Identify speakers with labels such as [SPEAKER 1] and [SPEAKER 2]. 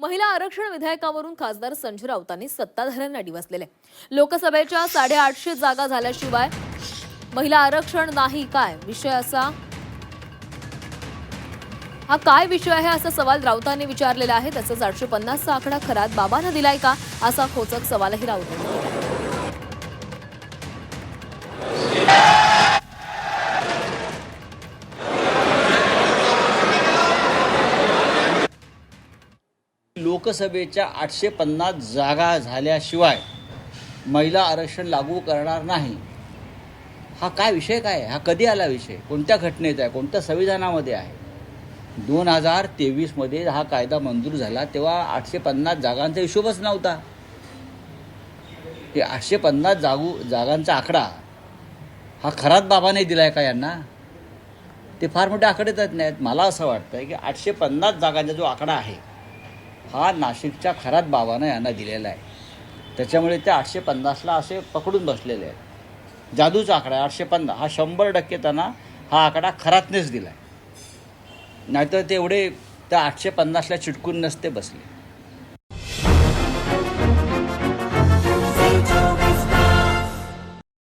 [SPEAKER 1] महिला आरक्षण विधेयकावरून खासदार संजय राऊतांनी सत्ताधाऱ्यांना डिवचलेले. लोकसभेच्या 850 जागा झाल्याशिवाय महिला आरक्षण नाही काय विषय असा हा काय विषय आहे असा सवाल राऊतांनी विचारलेला आहे. तसंच 850 चा आकडा खरात बाबांना दिलाय का असा खोचक सवालही राऊतांनी केला.
[SPEAKER 2] लोकसभेच्या 850 जागा झाल्याशिवाय महिला आरक्षण लागू करणार नाही. हा काय विषय काय आहे? हा कधी आला विषय? कोणत्या घटनेत आहे? कोणत्या संविधानामध्ये आहे? 2023मध्ये हा कायदा मंजूर झाला तेव्हा 850 जागांचा हिशोबच नव्हता. ते 850 जागांचा आकडा हा खरात बाबाने दिला आहे का यांना? ते फार मोठे आकडे देत नाहीत. मला असं वाटतं की 850 जागांचा जो आकडा आहे हा नाशिकच्या खरात बाबानं यांना दिलेला आहे. त्याच्यामुळे ते 850ला असे पकडून बसलेले आहेत. जादूचा आकडा आहे 850. हा 100% त्यांना हा आकडा खरातनेच दिला आहे. नाहीतर ते एवढे त्या 850ला चिटकून नसते बसले.